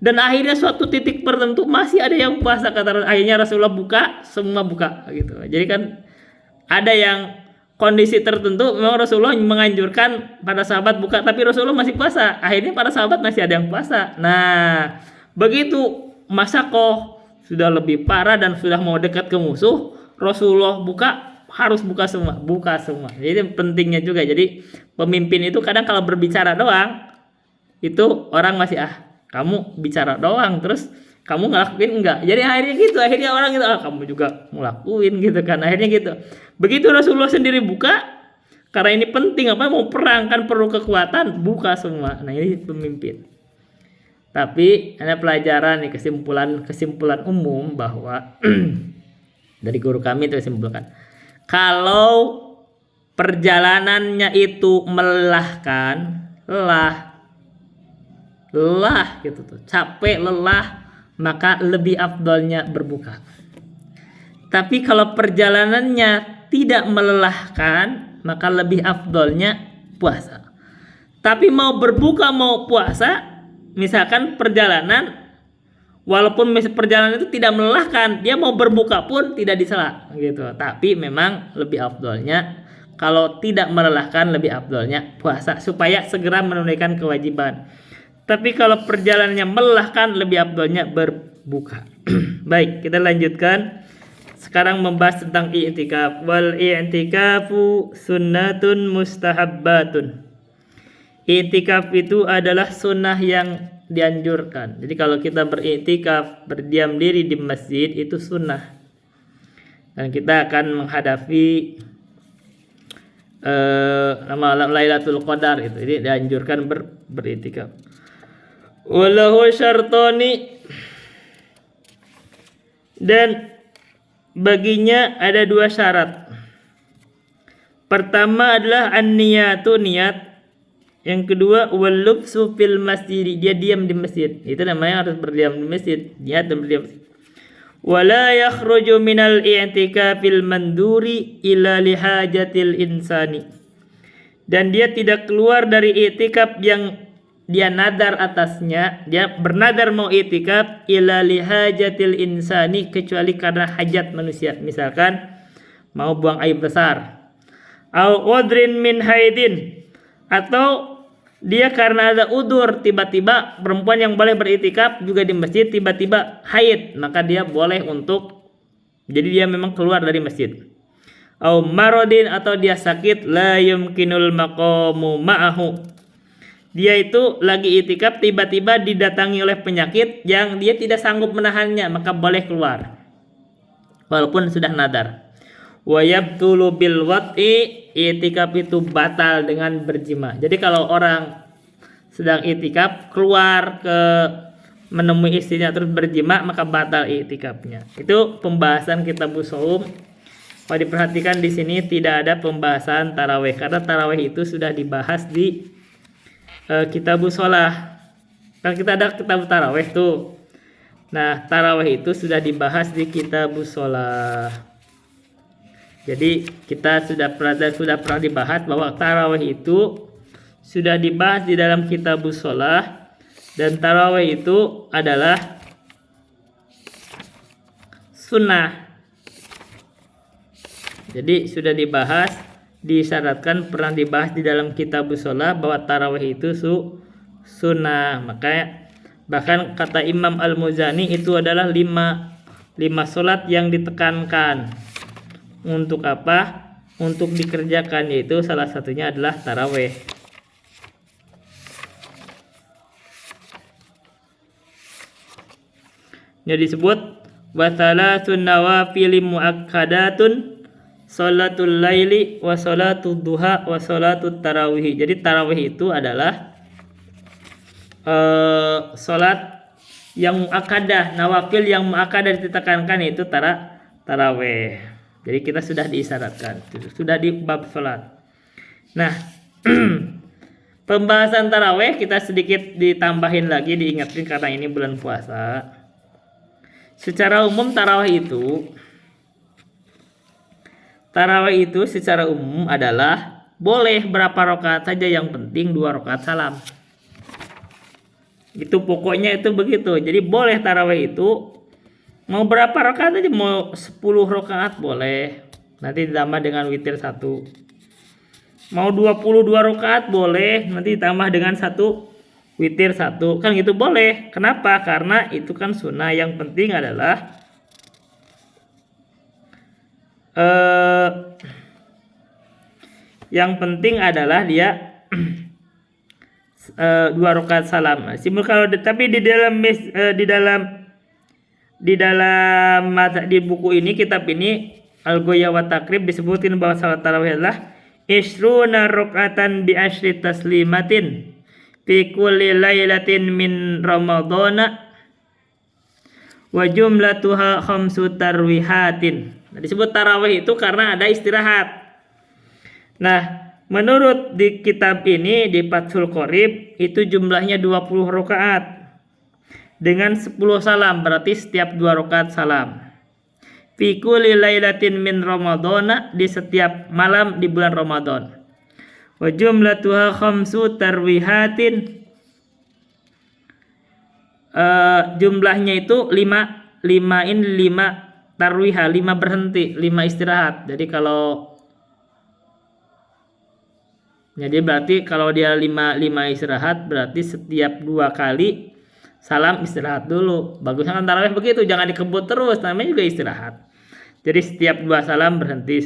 Dan akhirnya suatu titik tertentu masih ada yang puasa, kata akhirnya Rasulullah buka, semua buka gitu. Jadi kan ada yang kondisi tertentu memang Rasulullah menganjurkan pada sahabat buka, tapi Rasulullah masih puasa. Akhirnya para sahabat masih ada yang puasa. Nah, begitu masyakoh sudah lebih parah dan sudah mau dekat ke musuh, Rasulullah buka, harus buka semua. Jadi pentingnya juga. Jadi pemimpin itu kadang kalau berbicara doang itu orang masih kamu bicara doang terus kamu ngelakuin enggak. Jadi akhirnya orang itu kamu juga ngelakuin gitu kan. Akhirnya gitu. Begitu Rasulullah sendiri buka, karena ini penting mau perang kan perlu kekuatan, buka semua. Nah, ini pemimpin. Tapi ada pelajaran nih, kesimpulan umum bahwa dari guru kami itu simpulkan, kalau perjalanannya itu melelahkan, lelah gitu tuh, capek, lelah, maka lebih afdolnya berbuka. Tapi kalau perjalanannya tidak melelahkan, maka lebih afdolnya puasa. Tapi mau berbuka mau puasa, misalkan perjalanan, walaupun perjalanan itu tidak melelahkan, dia mau berbuka pun tidak dicela gitu. Tapi memang lebih afdolnya kalau tidak melelahkan, lebih afdolnya puasa supaya segera menunaikan kewajiban. Tapi kalau perjalanannya melelahkan, lebih afdolnya berbuka. Baik, kita lanjutkan. Sekarang membahas tentang i'tikaf. Wal i'tikafu sunnatun mustahabbatun. I'tikaf itu adalah sunnah yang dianjurkan. Jadi kalau kita beriktikaf, berdiam diri di masjid, itu sunnah. Dan kita akan menghadapi Lailatul Qadar itu. Jadi dianjurkan beriktikaf. Walahu syartani, dan baginya ada 2 syarat. Pertama adalah an-niyatu, niat. Yang kedua, walubsu fil masjid, dia diam di masjid. Itu namanya harus berdiam di masjid. Dia harus berdiam. Wala yakhruju minal i'tikafil manduri ila lihajatil insani. Dan dia tidak keluar dari i'tikaf yang dia nadar atasnya, dia bernadar mau i'tikaf ila lihajatil insani, kecuali karena hajat manusia. Misalkan mau buang air besar. Au udrin min haidin, atau dia karena ada udur, tiba-tiba perempuan yang boleh beriktikaf juga di masjid tiba-tiba haid, maka dia boleh untuk, jadi dia memang keluar dari masjid. Au marodin, atau dia sakit, la yumkinul maqamu ma'ahu, dia itu lagi iktikaf tiba-tiba didatangi oleh penyakit yang dia tidak sanggup menahannya, maka boleh keluar walaupun sudah nadar. Wa yabtulu bil wat'i, i'tikaf itu batal dengan berjima. Jadi kalau orang sedang i'tikaf keluar ke menemui istrinya terus berjima, maka batal i'tikafnya. Itu pembahasan kitabus shaum. Kalau diperhatikan di sini tidak ada pembahasan tarawih, karena tarawih itu sudah dibahas di kitabus shalah. Kan kita ada kitab tarawih tuh. Nah, tarawih itu sudah dibahas di kitabus shalah. Jadi kita sudah pernah dibahas bahwa tarawih itu sudah dibahas di dalam kitabus shalah, dan tarawih itu adalah sunnah. Jadi sudah dibahas, disyaratkan pernah dibahas di dalam kitabus shalah bahwa tarawih itu sunnah. Makanya bahkan kata Imam Al-Muzani itu adalah lima sholat yang ditekankan. Untuk apa? Untuk dikerjakan, yaitu salah satunya adalah tarawih. Jadi disebut wasalatun nawafil muakkadatun, sholatul laili wa sholatul duha wa sholatul tarawih. Jadi tarawih itu adalah sholat yang muakkadah, nawafil yang muakkadah ditekankan, yaitu tarawih. Jadi kita sudah diisyaratkan, sudah di bab sholat. Nah, pembahasan tarawih kita sedikit ditambahin lagi, diingatkan karena ini bulan puasa. Secara umum tarawih itu secara umum adalah boleh berapa rakaat saja, yang penting 2 rakaat salam. Itu pokoknya itu begitu. Jadi boleh tarawih itu mau berapa rakaat aja, mau 10 rakaat boleh, nanti ditambah dengan witir 1. Mau 22 rakaat boleh, nanti ditambah dengan 1 witir 1. Kan gitu boleh. Kenapa? Karena itu kan sunnah. Yang penting adalah dia 2 rakaat salam. Simpel kalau tapi di buku ini, kitab ini Al-Ghayah wa Taqrib, disebutkan bahwa salat tarawih adalah isruna rakaatan bi asyri taslimatin fi kulli lailatin min ramadhana wa jumlatuha khamsu tarwihatin. Nah, disebut tarawih itu karena ada istirahat. Nah, menurut di kitab ini di Fathul Qorib itu jumlahnya 20 rakaat dengan 10 salam, berarti setiap 2 rakaat salam. Fi kulli lailatin min ramadhana, di setiap malam di bulan Ramadan. Wa jumlatuha khamsu tarwihatin, jumlahnya itu 5 tarwihah, 5 berhenti, 5 istirahat. Jadi berarti kalau dia 5 istirahat, berarti setiap 2 kali salam istirahat dulu. Bagusnya kan tarawih begitu, jangan dikebut terus, namanya juga istirahat. Jadi setiap 2 salam berhenti,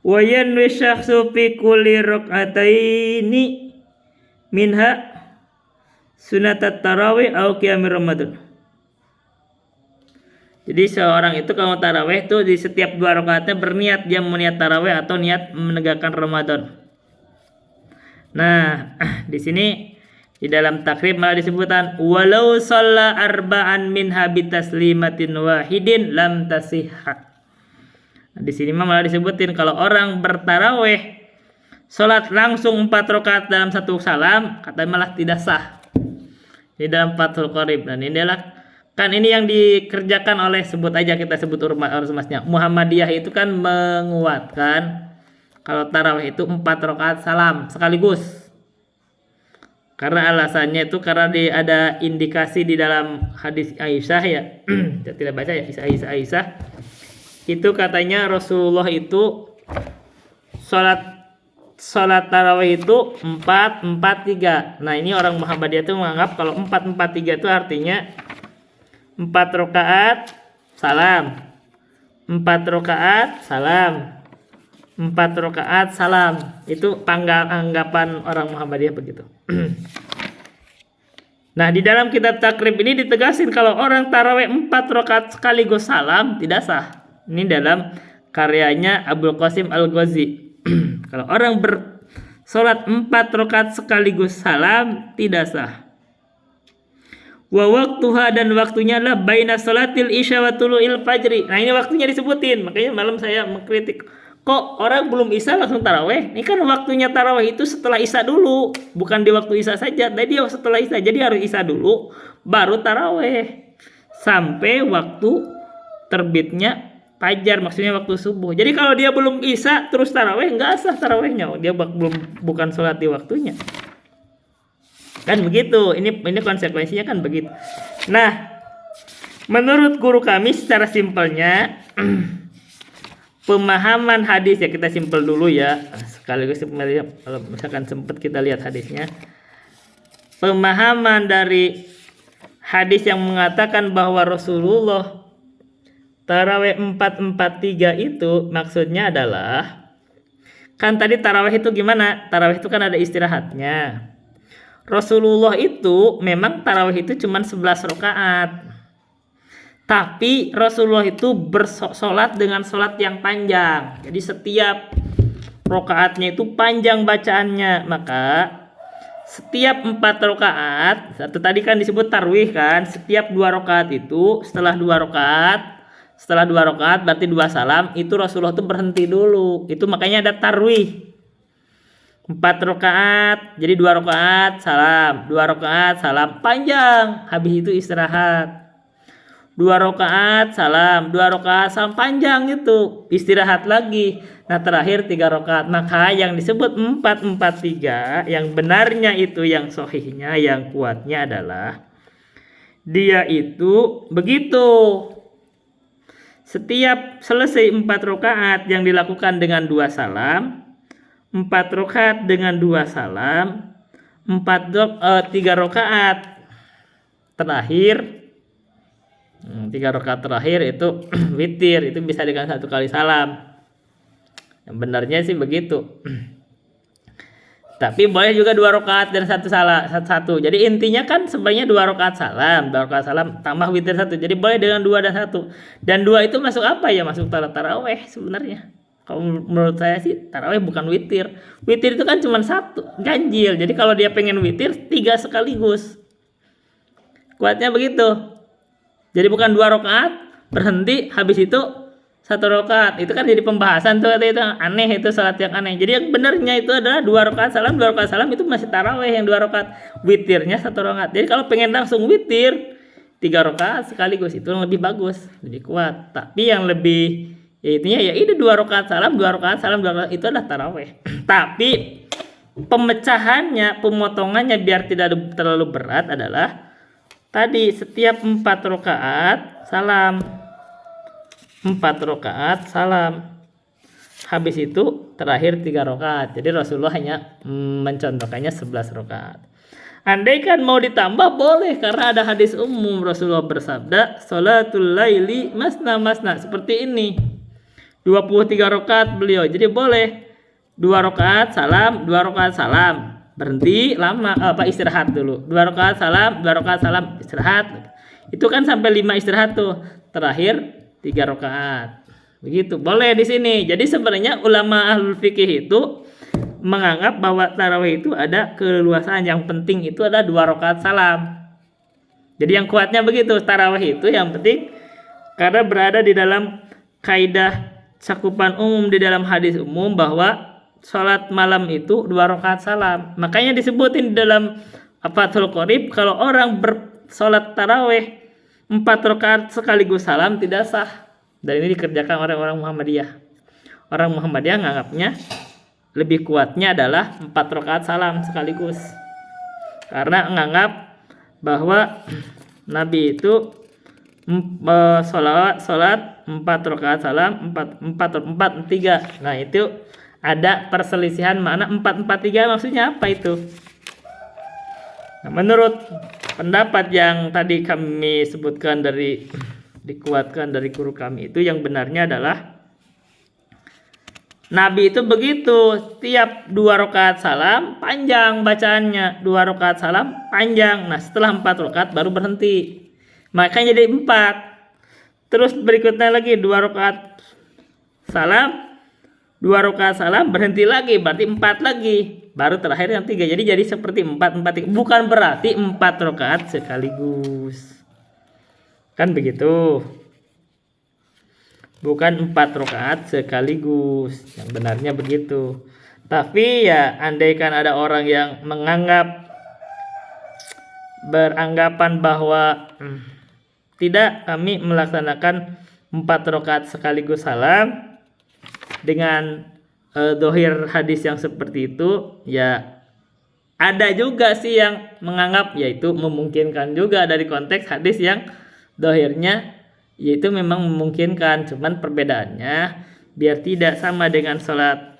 Wa yanwi syakhsu fi kulli rak'ataini minha sunatat tarawih au qiyamir ramadan. Jadi seorang itu kalau tarawih itu di setiap 2 rakaatnya berniat, dia niat tarawih atau niat menegakkan Ramadan. Nah, di sini di dalam takrib malah disebutkan walau shalla arba'an minha bitaslimatin wahidin lam tasihha. Nah, di sini malah disebutin kalau orang bertarawih sholat langsung 4 rakaat dalam satu salam, kata malah tidak sah. Di dalam Fathul Qorib. Dan ini adalah kan ini yang dikerjakan oleh, sebut aja kita sebut ormasnya, Muhammadiyah itu kan menguatkan kalau tarawih itu 4 rakaat salam sekaligus. Karena alasannya itu karena ada indikasi di dalam hadis Aisyah ya. Saya tidak baca ya, Aisyah. Itu katanya Rasulullah itu sholat tarawih itu 4-4-3. Nah, ini orang Muhammadiyah itu menganggap kalau 4-4-3 itu artinya 4 rakaat salam, 4 rakaat salam, 4 rakaat salam. Itu anggapan orang Muhammadiyah begitu. Nah, di dalam kitab takrib ini ditegasin kalau orang tarawih 4 rakaat sekaligus salam tidak sah. Ini dalam karyanya Abdul Qasim Al-Ghazi. Kalau orang bersolat 4 rakaat sekaligus salam tidak sah. Wa waktuha, dan waktunya adalah baina salatil isya wa tulu'il fajri. Nah, ini waktunya disebutin. Makanya malam saya mengkritik, kok orang belum isya langsung tarawih? Ini kan waktunya tarawih itu setelah isya dulu, bukan di waktu isya saja. Tadi setelah isya, jadi harus isya dulu baru tarawih sampai waktu terbitnya fajar, maksudnya waktu subuh. Jadi kalau dia belum isya terus tarawih, nggak sah tarawihnya. Dia bukan sholat di waktunya. Kan begitu. Ini konsekuensinya kan begitu. Nah, menurut guru kami secara simpelnya pemahaman hadis ya, kita simpel dulu ya. Sekaligus kalau misalkan sempat kita lihat hadisnya. Pemahaman dari hadis yang mengatakan bahwa Rasulullah tarawih 4-4-3 itu maksudnya adalah, kan tadi tarawih itu gimana? Tarawih itu kan ada istirahatnya. Rasulullah itu memang tarawih itu cuma 11 rakaat. Tapi Rasulullah itu bersolat dengan solat yang panjang. Jadi setiap rakaatnya itu panjang bacaannya. Maka setiap 4 rakaat, satu tadi kan disebut tarwih kan, setiap 2 rakaat itu setelah 2 rakaat berarti 2 salam, itu Rasulullah itu berhenti dulu. Itu makanya ada tarwih. 4 rakaat, jadi 2 rakaat salam, 2 rakaat salam panjang, habis itu istirahat. 2 rakaat salam, 2 rakaat salam panjang, itu istirahat lagi. Nah, terakhir 3 rakaat. Maka yang disebut 4-4-3 yang benarnya itu, yang sahihnya, yang kuatnya adalah dia itu begitu. Setiap selesai 4 rakaat yang dilakukan dengan 2 salam, 4 rakaat dengan 2 salam, 3 rakaat terakhir, 3 rakaat terakhir itu witir, itu bisa dengan 1 kali salam. Yang benarnya sih begitu. Tapi boleh juga 2 rakaat dan 1 salam, 1. Jadi intinya kan sebenarnya 2 rakaat salam, 2 rakaat salam tambah witir 1. Jadi boleh dengan 2 dan 1. Dan 2 itu masuk apa ya? Masuk tarawih sebenarnya. Kalau menurut saya sih tarawih bukan witir. Witir itu kan cuma 1, ganjil. Jadi kalau dia pengen witir 3 sekaligus. Kuatnya begitu. Jadi bukan 2 rakaat berhenti habis itu 1 rakaat. Itu kan jadi pembahasan tuh, itu aneh, itu salat yang aneh. Jadi yang benarnya itu adalah 2 rakaat salam, 2 rakaat salam itu masih tarawih yang 2 rakaat. Witirnya 1 rakaat. Jadi kalau pengen langsung witir 3 rakaat sekaligus, itu lebih bagus, lebih kuat. Tapi yang lebih ya itunya ya ini 2 rakaat salam, 2 rakaat salam, 2 rakaat, itu adalah tarawih. Tapi pemecahannya, pemotongannya biar tidak terlalu berat adalah tadi setiap 4 rakaat salam, 4 rakaat salam, habis itu terakhir 3 rakaat. Jadi Rasulullah hanya mencontohkannya 11 rakaat. Andai kan mau ditambah boleh, karena ada hadis umum Rasulullah bersabda salatul laili masna masna, seperti ini 23 rakaat beliau. Jadi boleh 2 rakaat salam, 2 rakaat salam, berhenti lama, istirahat dulu, 2 rakaat salam, 2 rakaat salam, istirahat. Itu kan sampai 5 istirahat tuh. Terakhir 3 rakaat. Begitu. Boleh di sini. Jadi sebenarnya ulama ahlul fikih itu menganggap bahwa tarawih itu ada keleluasaan. Yang penting itu ada 2 rakaat salam. Jadi yang kuatnya begitu, tarawih itu yang penting karena berada di dalam kaidah cakupan umum di dalam hadis umum bahwa sholat malam itu 2 rakaat salam. Makanya disebutin di dalam Fathul Qorib kalau orang bersolat taraweh 4 rakaat sekaligus salam tidak sah. Dan ini dikerjakan oleh orang Muhammadiyah. Orang Muhammadiyah menganggapnya lebih kuatnya adalah 4 rakaat salam sekaligus. Karena menganggap bahwa Nabi itu sholat 4 rakaat salam 4 3. Nah, itu ada perselisihan makna 4 4 3 maksudnya apa itu? Nah, menurut pendapat yang tadi kami sebutkan dikuatkan dari guru kami itu, yang benarnya adalah Nabi itu begitu, tiap 2 rakaat salam panjang bacaannya, 2 rakaat salam panjang. Nah, setelah 4 rakaat baru berhenti. Makanya jadi 4. Terus berikutnya lagi 2 rakaat salam, 2 rakaat salam berhenti lagi, berarti 4 lagi. Baru terakhir yang 3. Jadi seperti 4 4 3. Bukan berarti 4 rakaat sekaligus. Kan begitu. Bukan 4 rakaat sekaligus, yang benarnya begitu. Tapi ya andaikan ada orang yang beranggapan bahwa tidak, kami melaksanakan 4 rakaat sekaligus salam dengan dohir hadis yang seperti itu, ya ada juga sih yang menganggap yaitu memungkinkan juga dari konteks hadis yang dohirnya yaitu memang memungkinkan, cuman perbedaannya biar tidak sama dengan sholat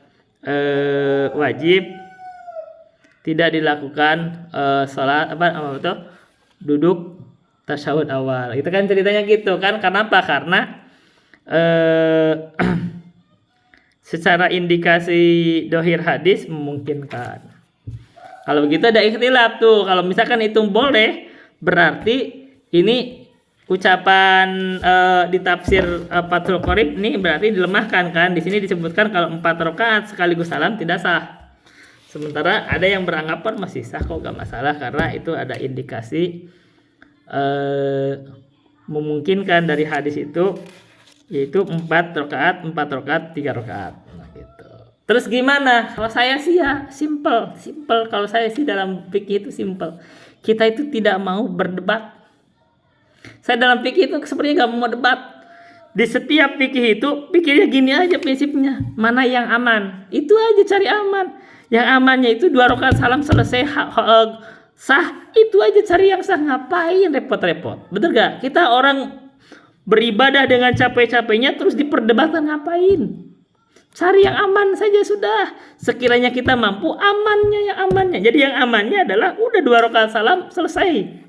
wajib tidak dilakukan sholat duduk tasyahud awal. Itu kan ceritanya gitu kan. Kenapa? Karena secara indikasi dohir hadis memungkinkan. Kalau begitu ada ikhtilaf tuh. Kalau misalkan itu boleh, berarti ini ucapan di tafsir Fathul Qorib ini berarti dilemahkan kan. Di sini disebutkan kalau 4 rakaat sekaligus salam tidak sah. Sementara ada yang beranggapan masih sah kok, gak masalah, karena itu ada indikasi memungkinkan dari hadis itu, yaitu 4 rakaat, 3 rakaat. Nah, gitu. Terus gimana? Kalau saya sih ya simple. Kalau saya sih dalam fikih itu simple. Kita itu tidak mau berdebat. Saya dalam fikih itu sebenarnya gak mau debat. Di setiap fikih itu pikirnya gini aja prinsipnya, mana yang aman, itu aja cari aman. Yang amannya itu 2 rakaat salam selesai sah, itu aja cari yang sah. Ngapain repot-repot? Betul gak? Kita orang beribadah dengan capek-capeknya terus diperdebatkan, ngapain? Cari yang aman saja sudah. Sekiranya kita mampu, amannya. Jadi yang amannya adalah udah 2 rakaat salam selesai.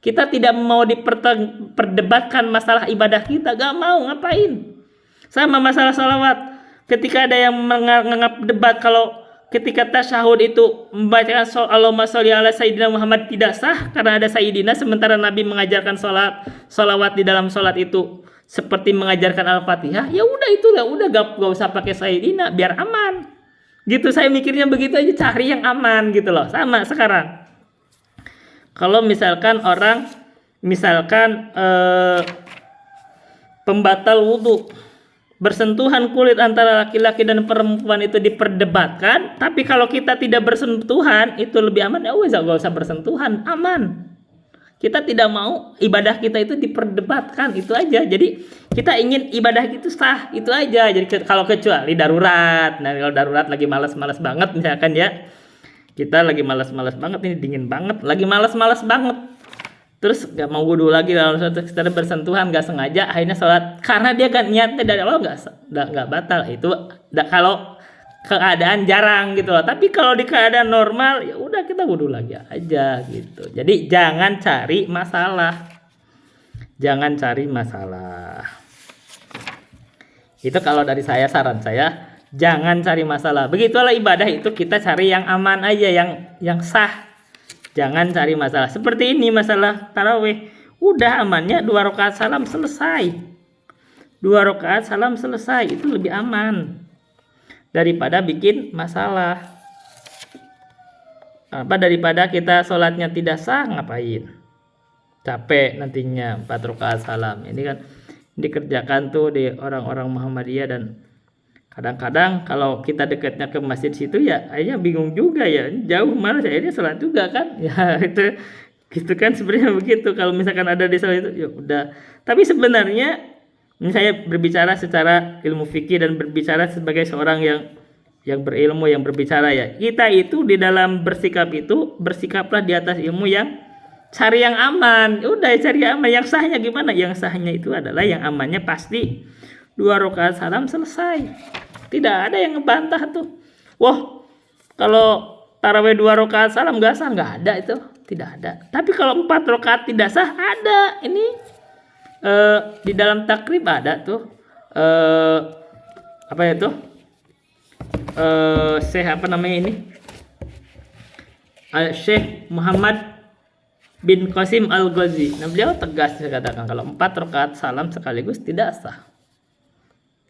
Kita tidak mau diperdebatkan masalah ibadah kita, gak mau, ngapain? Sama masalah salawat. Ketika ada yang menganggap debat kalau ketika tasyahud itu membacakan Allahumma sholli ala Sayyidina Muhammad tidak sah karena ada Sayyidina, sementara Nabi mengajarkan salawat di dalam sholat itu seperti mengajarkan Al-Fatihah, ya udah itulah, udah gak usah pakai Sayyidina biar aman. Gitu saya mikirnya begitu aja, cari yang aman gitu loh. Sama sekarang. Kalau misalkan orang pembatal wudhu, bersentuhan kulit antara laki-laki dan perempuan itu diperdebatkan, tapi kalau kita tidak bersentuhan itu lebih aman, ya wes gak usah bersentuhan, aman. Kita tidak mau ibadah kita itu diperdebatkan, itu aja. Jadi kita ingin ibadah itu sah, itu aja. Jadi kalau kecuali darurat, nah kalau darurat lagi malas-malas banget misalkan ya, kita lagi malas-malas banget, ini dingin banget, lagi malas-malas banget, terus gak mau wudhu lagi, lalu kita bersentuhan gak sengaja, akhirnya sholat karena dia kan niatnya dari awal gak batal. Itu kalau keadaan jarang gitu loh. Tapi kalau di keadaan normal ya udah kita wudhu lagi aja gitu. Jadi jangan cari masalah, itu kalau dari saya, saran saya jangan cari masalah. Begitulah ibadah itu, kita cari yang aman aja, yang sah. Jangan cari masalah. Seperti ini masalah tarawih. Udah amannya 2 rakaat salam selesai. 2 rakaat salam selesai, itu lebih aman daripada bikin masalah. Daripada kita sholatnya tidak sah, ngapain? Capek nantinya 4 rakaat salam. Ini kan dikerjakan tuh di orang-orang Muhammadiyah, dan Kadang-kadang kalau kita dekatnya ke masjid situ ya akhirnya bingung juga ya, jauh malas akhirnya sholat juga kan. Ya itu gitu kan sebenarnya begitu. Kalau misalkan ada di sholat itu ya udah. Tapi sebenarnya ini saya berbicara secara ilmu fikih dan berbicara sebagai seorang yang berilmu, yang berbicara ya. Kita itu di dalam bersikap itu bersikaplah di atas ilmu yang cari yang aman. Udah cari yang aman. Yang sahnya gimana? Yang sahnya itu adalah yang amannya pasti 2 rakaat salam selesai. Tidak ada yang ngebantah tuh. Wah, kalau tarawih 2 rakaat salam nggak sah, nggak ada itu, tidak ada. Tapi kalau 4 rakaat tidak sah ada. Ini di dalam takrib ada tuh. Apa itu? Syekh apa namanya ini? Syekh Muhammad bin Qasim Al-Ghazi. Nah, beliau tegas katakan kalau 4 rakaat salam sekaligus tidak sah.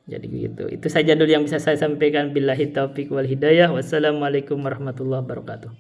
Jadi begitu. Itu saja dulu yang bisa saya sampaikan. Billahi taufiq wal hidayah. Wassalamualaikum warahmatullahi wabarakatuh.